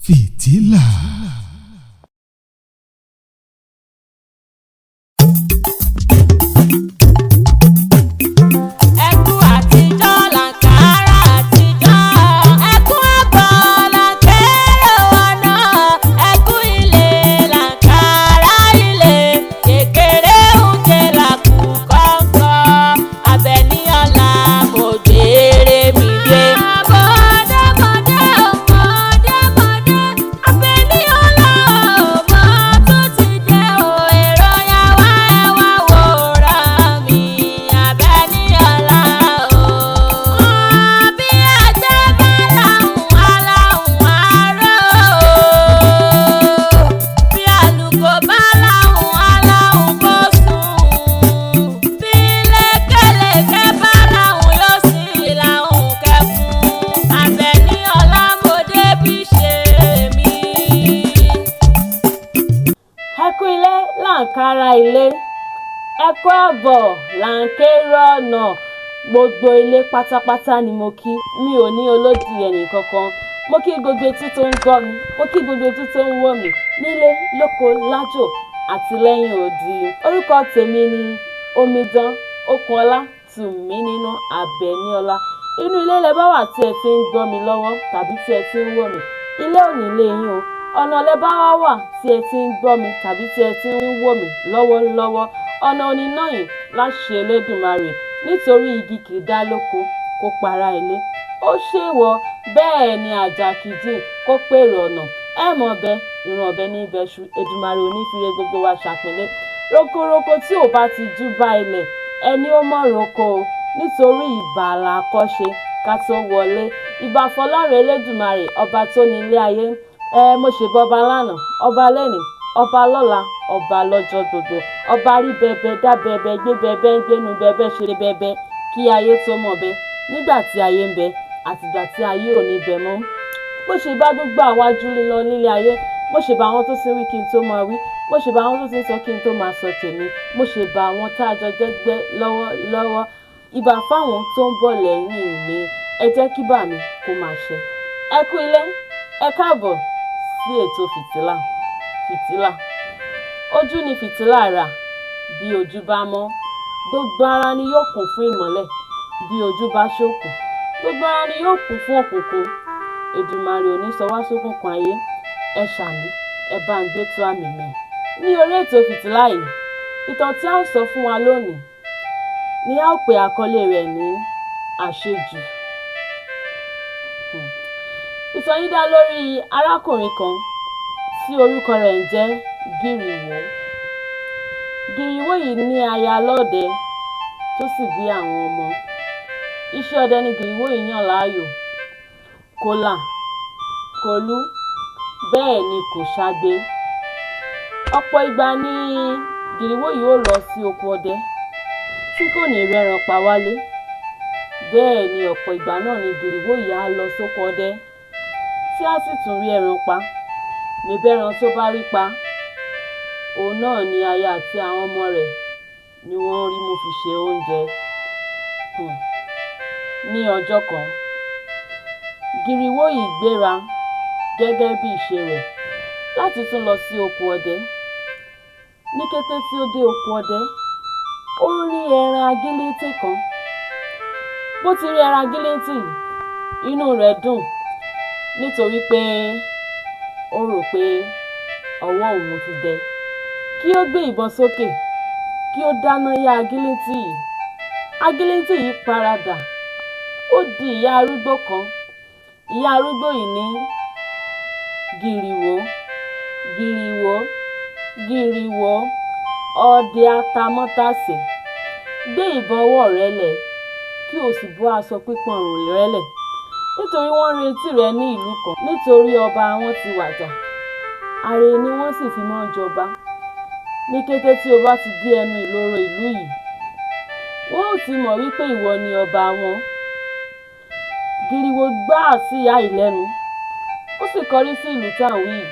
Fìtílà. Kára ilé ẹ̀kọ́ àbọ̀ là ń kéré ọ̀nà gbogbo ilé pátápátá ni mo kí mi ò ní olódì ẹnì kankan mo kí gbogbo etí tó ń gbọ́ mi mo kí gbogbo etí tó ń wò mí nílé lóko lájò àti lẹ́yìn odi. Orúkọ tèmi ni Omidan Okunola Tunmininu Abeniola. Inú ilé lẹ bá wà tí ẹ ti ń gbọ́ mi lọ́wọ́ tàbí tí ẹ ti ń wò mí, ilé ò ní lé yín o. Ọ̀nà lẹ bá wà tí ẹ ti ń gbọ́ mi tàbí tí ẹ ti ń wò mí lọ́wọ́lọ́wọ́, ọ̀nà oníná yìí láṣẹ Elédùmarè nítorí igi kì í dá lóko kó para ilé. Ó ṣèwọ̀ bẹ́ẹ̀ ni àjà kìjì kó pèrò ọ̀nà. Ẹ mọ̀ ọbẹ̀ ìran ọbẹ̀ ní ibẹ̀ṣu Èdùmàrè onífire gbogbo wa ṣàpínlẹ̀. Rokoroko tí ò bá ti jú bá ilẹ̀ ẹni ó mọ̀ roko o nítorí ìbàlà àkọ́ṣe ká tó wọlé. Ìbà fọlọ́run Elédùmarè ọba tó ní ilé ayé. Mo ṣe bọba lánàá, ọba lẹ́nìí, ọba lọ́la, ọba lọ́jọ́ gbogbo, ọba rí bẹbẹ dá bẹbẹ gbé bẹbẹ ń gbénu bẹbẹ ṣe bẹbẹ kí ayé tó mọ̀ bẹ nígbà tí ayé ń bẹ àtìgbà tí ayé ò ní bẹ mọ́. Mo ṣe bá gbogbo àwájú lọ nílé ayé, mo ṣe bá àwọn tó ti wí kí n tó máa wí, mo ṣe bá àwọn tó ti sọ kí n tó máa sọ tèmi, mo ṣe bá àwọn tá a jọ jẹ́gbẹ́ lọ́wọ́lọ́wọ́. Ìbà fáwọn tó ń bọ̀ lẹ́yìn mi, ẹ jẹ́ kí bà mí kó máa ṣe. Ẹ kú ilé, ẹ káàbọ̀ sí ètò fìtílà. Fìtílà ojú ni fìtílà rà, bí ojú bá mọ́ gbogbo ara ni yóò kún fún ìmọ́lẹ̀, bí ojú bá ṣókùn gbogbo ara ni yóò kún fún òkùnkùn. Èdùmàrè ò ní sọ wá sókùnkùn ayé. Ẹ ṣàmì, ẹ bá ń gbé tó àmì mi. Ní orí ètò fìtílà yìí, ìtàn tí a ó sọ fún wa lónìí ni a ó pe àkọlé rẹ̀ ní àṣejù. Ìtàn yìí dá lórí arákùnrin kan tí orúkọ rẹ̀ ń jẹ́ Gìrìwó. Gìrìwó yìí ní aya lọ́ọ̀dẹ tó sì bí àwọn ọmọ. Iṣẹ́ ọdẹ ni Gìrìwó yìí yàn láàyò. Kò là, kò lú, bẹ́ẹ̀ ni kò ṣagbe. Ọ̀pọ̀ ìgbà ni Gìrìwó yìí ó lọ sí oko ọdẹ tí kò ní rẹ́ran pa wálé. Bẹ́ẹ̀ ni ọ̀pọ̀ ìgbà náà ni Gìrìwó yìí á lọ sóko ọdẹ tí a sì tún rí ẹran pa. Mẹ̀bẹ́ran tó bá rí pa, òun náà ni aya àti àwọn ọmọ rẹ̀ ni wọ́n rí mú fi ṣe oúnjẹ. Ní ọjọ́ kan, Gìrìwó yìí gbéra gẹ́gẹ́ bí ìṣe rẹ̀ láti tún lọ sí oko ọdẹ. Ní kété tí ó dé oko ọdẹ, ó rí ẹran agílítì kan. Bó ti rí ẹran agílítì, inú rẹ̀ dùn nítorí pé ó rò pé ọwọ́ òun ti dẹ. Kí ó gbé ìbọn sókè, kí ó dáná yá agílítì yìí. Agílítì yìí paradà, ó di ìyá arúgbó kan. Ìyá arúgbó yìí ní, Gìrìwó, Gìrìwó, Gìrìwó, ọdẹ atamọ́tàsé, gbé ìbọn ọwọ́ rẹ lẹ̀ kí o sì bọ́ aṣọ pípọ̀rùn rẹ lẹ̀ nítorí wọ́n retí rẹ ní ìlú kan nítorí ọba wọn ti wàjà. Àrè ni wọ́n sì fi mọ́ jọba. Ní kété tí o bá ti dé ẹnu ìloro ìlú yìí, wọ́n ò ti mọ̀ wípé ìwọ ni ọba wọn. Gìrìwó gbá sí ìyá yìí lẹ́nu, ó sì kọrí sí ìlú tá à ń wí yìí.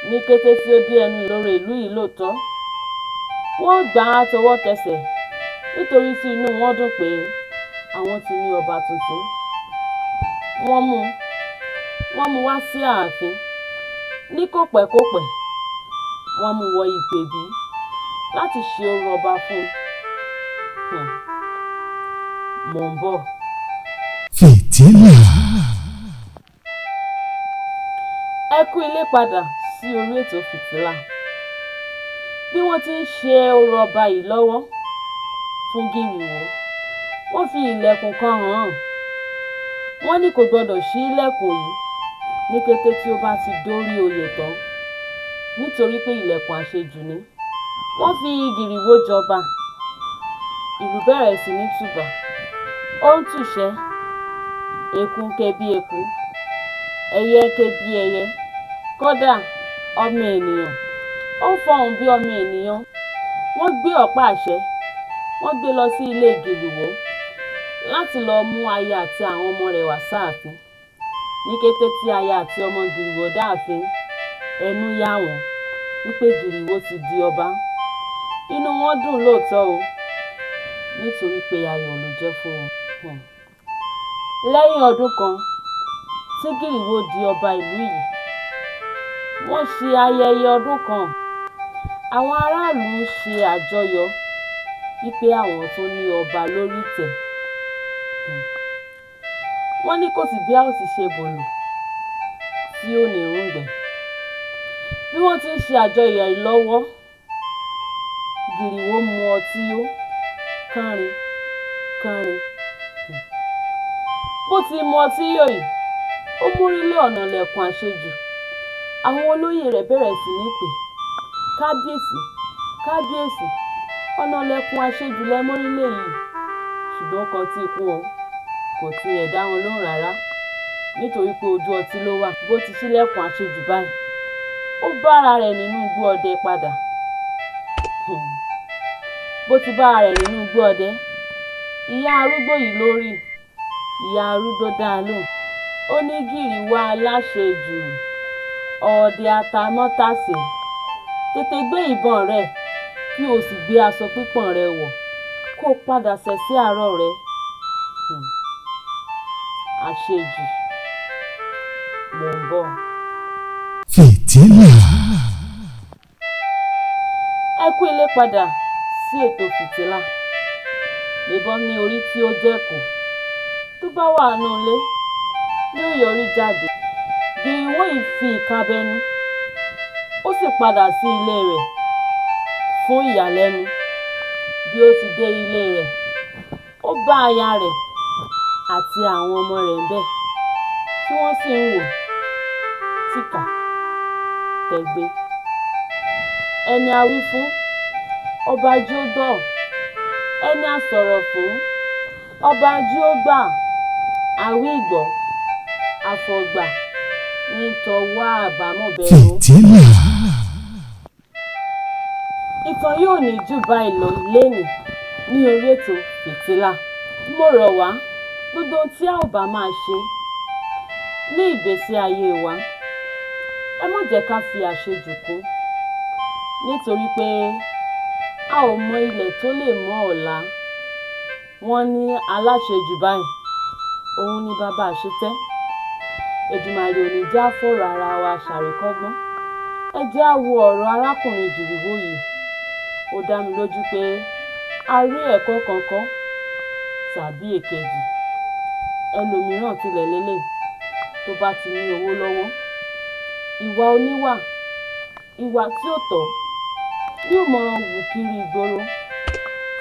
Ní kété tí ó dé ẹnu ìloro ìlú yìí lóòótọ́, wọ́n gbà á tọwọ́ tẹsẹ̀ nítorí tí inú wọn dùn pé àwọn ti ní ọba tuntun. Wọ́n mú wọ́n mú wá sí ààfin. Ní kòpẹ́kòpẹ́ wọ́n mú wọ ìpèbí láti ṣe orò ọba fún un. Mò ń bọ̀. Fìtílà. Ẹ kú ilé padà sí orí ètò Fìtílà. Bí wọ́n ti ń ṣe orò ọba yìí lọ́wọ́ fún Gìrìwó, wọ́n fi ilẹ̀kùn kan hàn. Wọ́n ní kò gbọdọ̀ ṣí ilẹ̀kùn yìí ní kété tí ó bá ti dórí oyè tán, nítorí pé ilẹ̀kùn àṣejù ni. Wọ́n fi Gìrìwó jọba. Ìlú bẹ̀rẹ̀ sí ní tùbà. Ó ń tùṣẹ́. Eku ń ké bí eku, ẹyẹ ń ké bí ẹyẹ, kódà ọmọ ènìyàn ó ń fọhùn bí ọmọ ènìyàn. Wọ́n gbé ọ̀pá àṣẹ, wọ́n gbé lọ sí ilé Gìrìwó láti lọ mú aya àti àwọn ọmọ rẹ̀ wá sáàfin. Ní kété tí aya àti ọmọ Gìrìwó dáàfin, ẹnu yà wọ́n wípé Gìrìwó ti di ọba. Inú wọn dùn lóòótọ́ o, nítorí pé ayọ̀ ló jẹ́ fún wọn. Lẹ́yìn ọdún kan tí Gìrìwó di ọba ìlú yìí, wọ́n ṣe ayẹyẹ ọdún kan. Àwọn aráàlú ṣe àjọyọ̀ wípé àwọn tún ní ọba lórí ìtẹ́. Wọ́n ní kò sí bí a ó ti ṣe bòlò tí ò ní rúngbẹ̀. Bí wọ́n ti ń ṣe àjọyọ̀ yìí lọ́wọ́, Gìrìwó mu ọtí yó kánrin kánrin. Bó ti mu ọtí yó yìí, ó mórí lé ọ̀nà ilẹ̀kùn àṣejù. Àwọn olóyè rẹ̀ bẹ̀rẹ̀ sí ní pè, kábíyèsí kábíyèsí, ọ̀nà ilẹ̀kùn àṣejù lẹ mórí lé yìí. Ṣùgbọ́n kan tí kú o, kò tiẹ̀ dá wọn lóhùn rárá, nítorí pé ojú ọtí ló wà. Bó ti ṣílẹ̀kùn àṣejù báyìí, ó bára rẹ̀ nínú igbó ọdẹ padà. Bó ti bára rẹ̀ nínú igbó ọdẹ, ìyá arúgbó yìí lórí. Ìyá arúgbó dá a lóhùn. Ó ní Gìrìwó aláṣejù, ọ̀ọ̀dẹ atamọ́tàsé, tètè gbé ìbọn rẹ̀ kí o sì gbé aṣọ pípọ́n rẹ̀ wọ̀, kó padà ṣẹ̀ sí àárọ̀ rẹ̀. Àṣejù. Mò ń bọ̀. Fìtílà. Ẹ kú ilé padà sí ètò Fìtílà. Ìbọn ní orí tí ó jẹ́kù. Tó bá wà nínú ilé, yóò yọrí jáde. Gìrìwó yìí fi ìka bẹnu. Ó sì padà sí ilé rẹ̀ fún ìyàlẹ́nu. Bí ó ti dé ilé rẹ̀, ó bá aya rẹ̀ àti àwọn ọmọ rẹ̀ ńbẹ̀, tí wọ́n sì ń wò tìkà tẹ̀gbé. Ẹni a wí fún, ọba jí ó gbọ́. Ẹni a sọ̀rọ̀ fún, ọba jí ó gbà. Àwí ìgbọ́, àfọ̀gbà ní tọwọ́ àbámọ̀ bẹ̀rù. Fìtílà. Ìtàn yóò ní jù báyìí lọ lénìí ní orí ètò Fìtílà. Mo rọ̀ wá, gbogbo ohun tí a ò bá máa ṣe ní ìgbésí ayé wa, ẹ má jẹ́ ká fi àṣejù kún, nítorí pé a ò mọ ilẹ̀ tó lè mọ́ ọ̀la. Wọ́n ní aláṣejù báyìí, òun ni bàbá àṣetẹ́. Èdùmàrè ò ní já fọ̀rọ̀ ara wa ṣàríkọ́gbọ́n. Ẹ jẹ́ á wo ọ̀rọ̀ arákùnrin Gìrìwó yìí. Ó dá mi lójú pé a rí ẹ̀kọ́ kankan tàbí èkejì. Ẹlòmíràn tilẹ̀ lélẹ̀ tó bá ti ní owó lọ́wọ́. Ìwà oníwà, ìwà tí ò tọ́, yóò máa wù kiri ìgboro,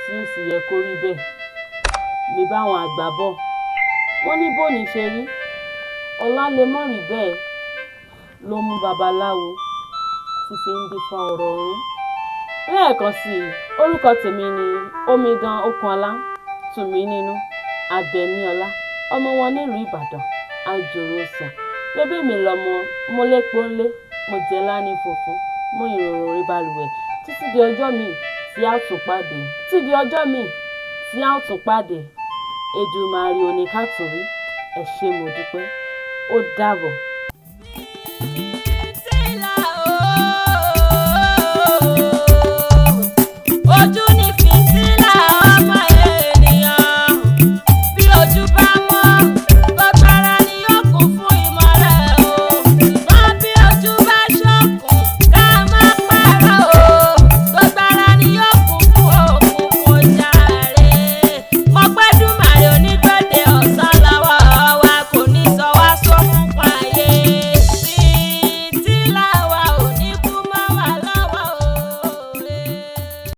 tí ó sì yẹ kó rí bẹ́ẹ̀. Mi báwọn àgbà bọ̀, wọ́n ní bóni ṣe rí, ọ̀la lè mọ́ rí bẹ́ẹ̀. Ló mú babaláwo tí fi ń dífá ọ̀rọ̀ ọ̀run. Lẹ́ẹ̀kan sí i, orúkọ tèmi ni Omidan Okunola Tunmininu Abeniola, ọmọ wọn nílùú Ìbàdàn, àjòrò sàn. Bébí mi lọmọ, mo lépo ńlé, mo jẹ láni funfun, mo ìròrò orí balùwẹ̀. Títí di ọjọ́ míì tí a ó tún pàdé. Èdùmàrè ò ní ká tún rí. Ẹ ṣé mo dúpẹ́. Ó dàbọ̀.